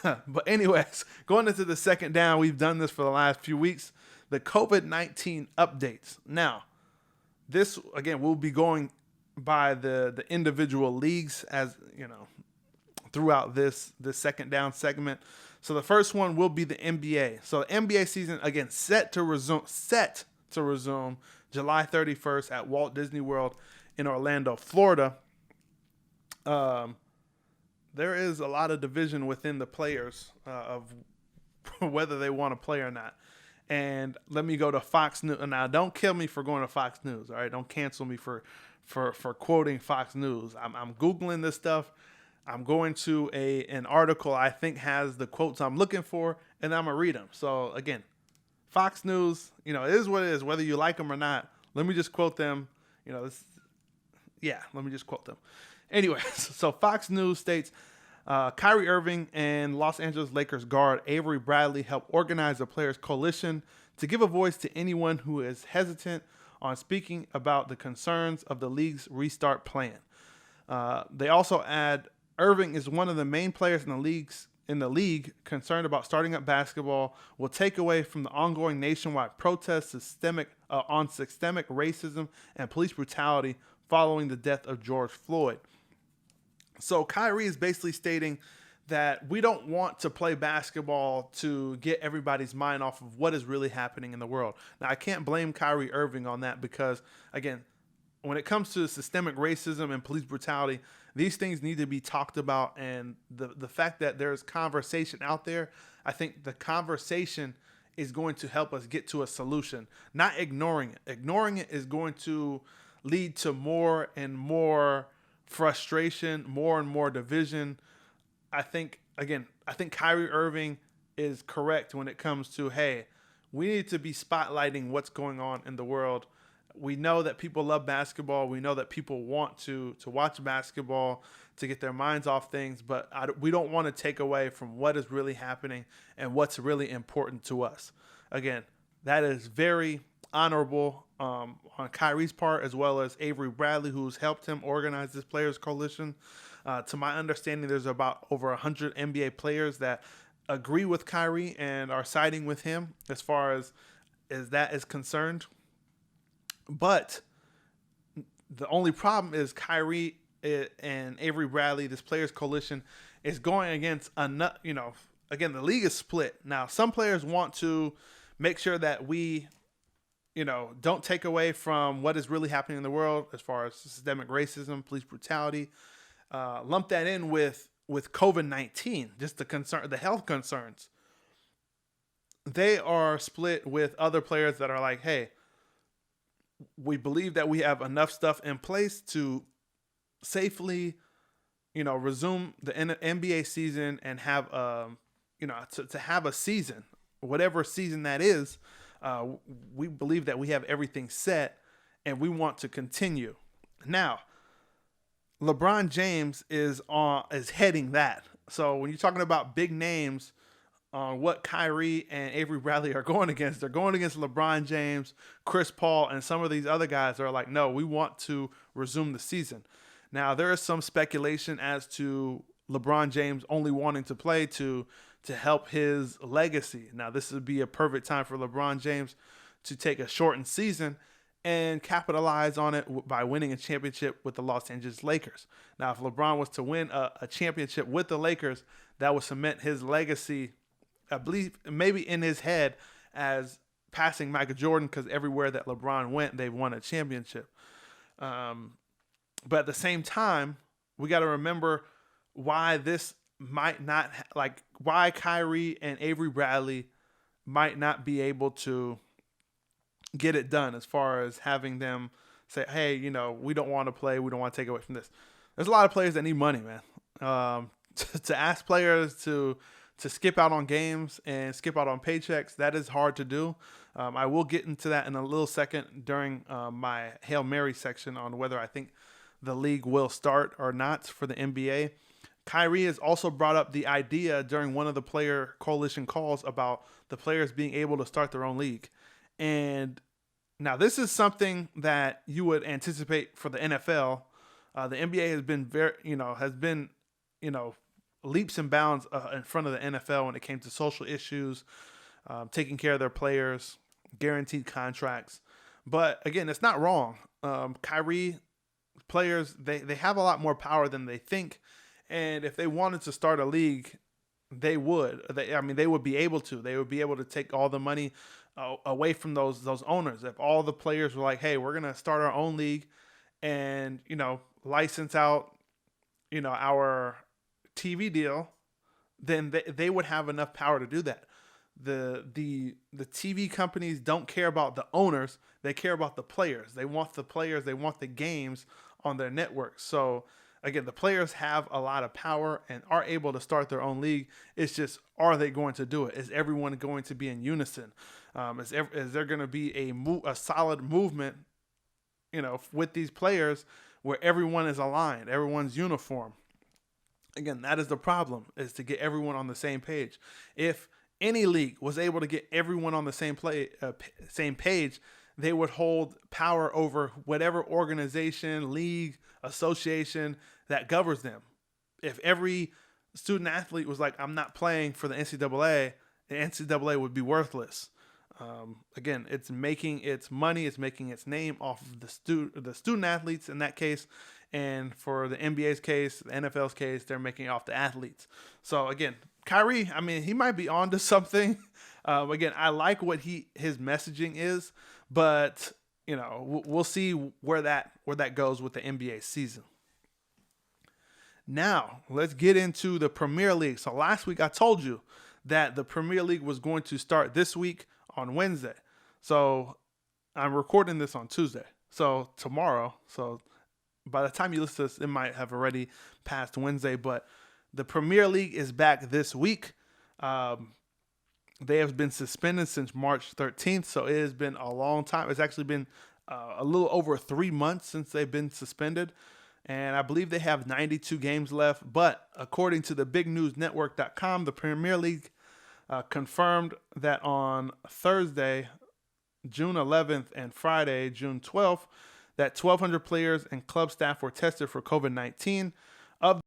But anyways, going into the second down, we've done this for the last few weeks. The COVID-19 updates. Now, this again, we'll be going by the individual leagues as throughout this second down segment. So the first one will be the NBA. So the NBA season again set to resume July 31st at Walt Disney World in Orlando, Florida. There is a lot of division within the players of whether they want to play or not. And let me go to Fox News. Now, don't kill me for going to Fox News, all right? Don't cancel me for quoting Fox News. I'm Googling this stuff. I'm going to an article I think has the quotes I'm looking for, and I'm going to read them. So, again, Fox News, it is what it is, whether you like them or not. Let me just quote them. Let me just quote them. Anyways, so Fox News states, Kyrie Irving and Los Angeles Lakers guard Avery Bradley helped organize a players' coalition to give a voice to anyone who is hesitant on speaking about the concerns of the league's restart plan. They also add, Irving is one of the main players in the league concerned about starting up basketball will take away from the ongoing nationwide protests on systemic racism and police brutality following the death of George Floyd. So Kyrie is basically stating that we don't want to play basketball to get everybody's mind off of what is really happening in the world. Now, I can't blame Kyrie Irving on that because, again, when it comes to systemic racism and police brutality, these things need to be talked about. And the fact that there's conversation out there, I think the conversation is going to help us get to a solution, not ignoring it. Ignoring it is going to lead to more and more frustration, more and more division. I think Kyrie Irving is correct when it comes to, hey, we need to be spotlighting what's going on in the world. We know that people love basketball. We know that people want to watch basketball to get their minds off things, but we don't want to take away from what is really happening and what's really important to us. Again, that is very honorable on Kyrie's part, as well as Avery Bradley, who's helped him organize this players coalition. To my understanding, there's about over 100 NBA players that agree with Kyrie and are siding with him as far as that is concerned. But the only problem is Kyrie and Avery Bradley, this players coalition, is going against again, the league is split. Now, some players want to make sure that we don't take away from what is really happening in the world as far as systemic racism, police brutality. Lump that in with COVID-19, just the health concerns. They are split with other players that are like, hey, we believe that we have enough stuff in place to safely, resume the NBA season and have, to have a season, whatever season that is. We believe that we have everything set and we want to continue. Now, LeBron James is heading that. So when you're talking about big names on what Kyrie and Avery Bradley are going against, they're going against LeBron James, Chris Paul, and some of these other guys that are like, no, we want to resume the season. Now, there is some speculation as to LeBron James only wanting to play to help his legacy. Now, this would be a perfect time for LeBron James to take a shortened season and capitalize on it by winning a championship with the Los Angeles Lakers. Now, if LeBron was to win a championship with the Lakers, that would cement his legacy, I believe, maybe in his head as passing Michael Jordan, because everywhere that LeBron went, they won a championship. But at the same time, we got to remember why this might not, why Kyrie and Avery Bradley might not be able to get it done as far as having them say, hey, we don't want to play. We don't want to take away from this. There's a lot of players that need money, man. To ask players to skip out on games and skip out on paychecks, that is hard to do. I will get into that in a little second during my Hail Mary section on whether I think the league will start or not for the NBA. Kyrie has also brought up the idea during one of the player coalition calls about the players being able to start their own league. And now this is something that you would anticipate for the NFL. The NBA has been leaps and bounds in front of the NFL when it came to social issues, taking care of their players, guaranteed contracts. But again, it's not wrong. Kyrie players, they have a lot more power than they think. And if they wanted to start a league, they would. They would be able to. They would be able to take all the money away from those owners. If all the players were like, hey, we're going to start our own league and, license out, our TV deal, then they would have enough power to do that. The TV companies don't care about the owners. They care about the players. They want the players. They want the games on their networks. So again, the players have a lot of power and are able to start their own league. It's just, are they going to do it? Is everyone going to be in unison? Is there going to be a solid movement, with these players where everyone is aligned, everyone's uniform? Again, that is the problem, is to get everyone on the same page. If any league was able to get everyone on the same page, they would hold power over whatever organization, league, association that governs them. If every student athlete was like, I'm not playing for the NCAA would be worthless. Again, it's making its money, it's making its name off of the student athletes in that case. And for the NBA's case, the NFL's case, they're making it off the athletes. So again, Kyrie, he might be on to something. Again, I like what his messaging is, but we'll see where that goes with the NBA season. Now, let's get into the Premier League. So last week I told you that the Premier League was going to start this week on Wednesday. So I'm recording this on Tuesday. So tomorrow, by the time you listen to this, it might have already passed Wednesday, but the Premier League is back this week. They have been suspended since March 13th, so it has been a long time. It's actually been a little over 3 months since they've been suspended, and I believe they have 92 games left. But according to the BigNewsNetwork.com, the Premier League confirmed that on Thursday, June 11th, and Friday, June 12th, that 1,200 players and club staff were tested for COVID-19. Of